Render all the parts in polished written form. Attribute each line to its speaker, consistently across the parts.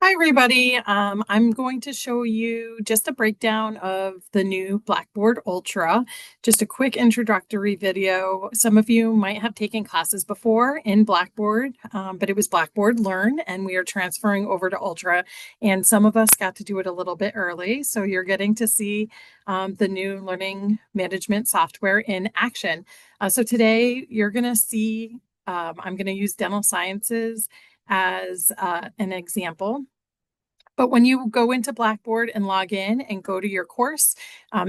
Speaker 1: Hi, everybody. I'm going to show you just a breakdown of the new Blackboard Ultra, just a quick introductory video. Some of you might have taken classes before in Blackboard, but it was Blackboard Learn, and we are transferring over to Ultra, and some of us got to do it a little bit early. So you're getting to see the new learning management software in action. So today you're going to see, I'm going to use dental sciences as an example. But when you go into Blackboard and log in and go to your course,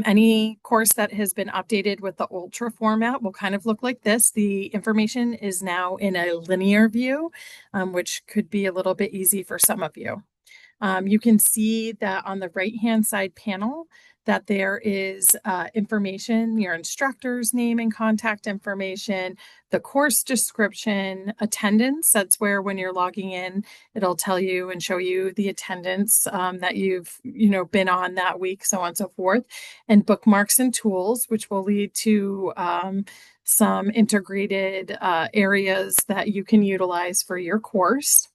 Speaker 1: any course that has been updated with the Ultra format will kind of look like this. The information is now in a linear view, which could be a little bit easy for some of you. You can see that on the right-hand side panel that there is information, your instructor's name and contact information, the course description, attendance. That's where when you're logging in, it'll tell you and show you the attendance that you've been on that week, so on and so forth, and bookmarks and tools, which will lead to some integrated areas that you can utilize for your course.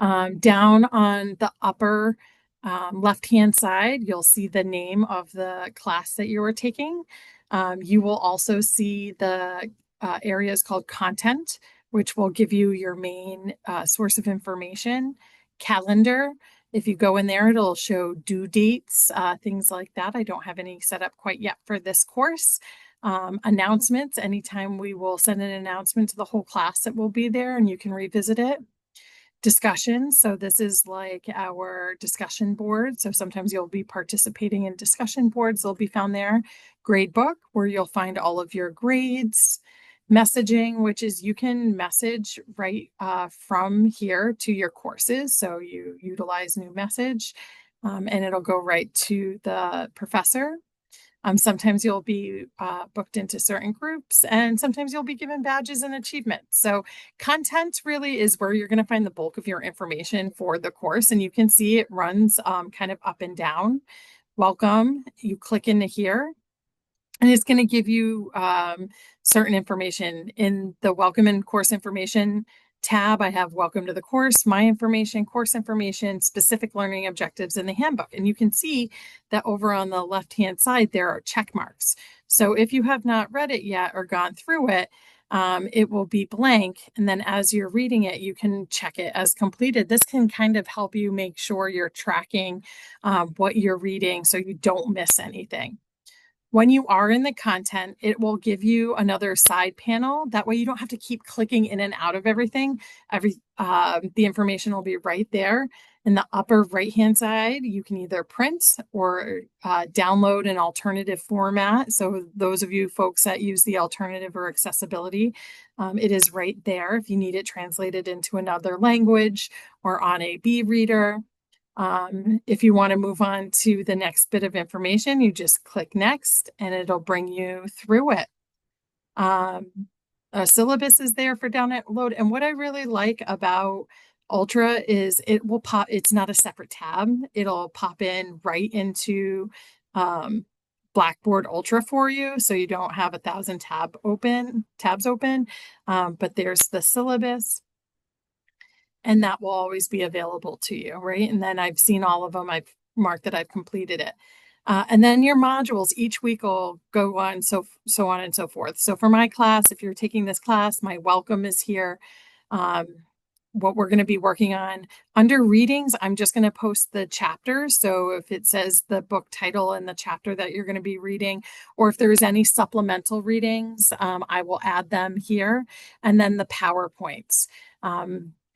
Speaker 1: Down on the upper left-hand side, you'll see the name of the class that you are taking. You will also see the areas called content, which will give you your main source of information. Calendar, if you go in there, it'll show due dates, things like that. I don't have any set up quite yet for this course. Announcements, anytime we will send an announcement to the whole class, it will be there and you can revisit it. Discussion. So this is like our discussion board. So sometimes you'll be participating in discussion boards. They'll be found there. Gradebook, where you'll find all of your grades. Messaging, which is you can message right from here to your courses. So you utilize new message and it'll go right to the professor. Sometimes you'll be booked into certain groups, and sometimes you'll be given badges and achievements. So content really is where you're going to find the bulk of your information for the course. And you can see it runs kind of up and down. Welcome, you click into here, and it's going to give you certain information. In the welcome and course information tab, I have welcome to the course, my information, course information, specific learning objectives in the handbook. And you can see that over on the left-hand side, there are check marks. So if you have not read it yet or gone through it, it will be blank. And then as you're reading it, you can check it as completed. This can kind of help you make sure you're tracking what you're reading so you don't miss anything. When you are in the content, it will give you another side panel. That way you don't have to keep clicking in and out of everything. The information will be right there. In the upper right-hand side, you can either print or download an alternative format. So those of you folks that use the alternative or accessibility, it is right there if you need it translated into another language or on a B-reader. If you want to move on to the next bit of information, you just click next and it'll bring you through it. A syllabus is there for download. And what I really like about Ultra is it will pop, it's not a separate tab. It'll pop in right into Blackboard Ultra for you. So you don't have 1,000 tabs open, but there's the syllabus. And that will always be available to you, right? And then I've seen all of them. I've marked that I've completed it. And then your modules each week will go on, so on and so forth. So for my class, if you're taking this class, my welcome is here. What we're going to be working on under readings, I'm just going to post the chapters. So if it says the book title and the chapter that you're going to be reading, or if there's any supplemental readings, I will add them here. And then the PowerPoints.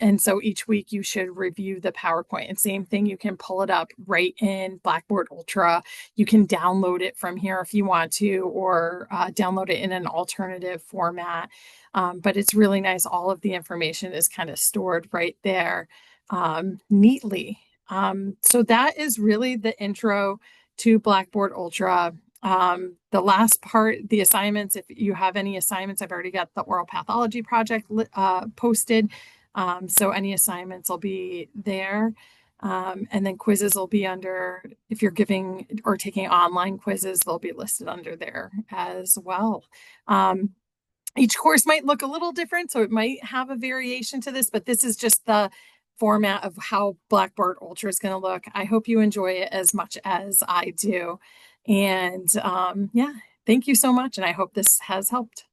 Speaker 1: And so each week you should review the PowerPoint. And same thing, you can pull it up right in Blackboard Ultra. You can download it from here if you want to, or download it in an alternative format. But it's really nice. All of the information is kind of stored right there neatly. So that is really the intro to Blackboard Ultra. The last part, the assignments, if you have any assignments, I've already got the oral pathology project posted. So any assignments will be there. And then quizzes will be under, if you're giving or taking online quizzes, they'll be listed under there as well. Each course might look a little different, so it might have a variation to this, but this is just the format of how Blackboard Ultra is going to look. I hope you enjoy it as much as I do. And yeah, thank you so much. And I hope this has helped.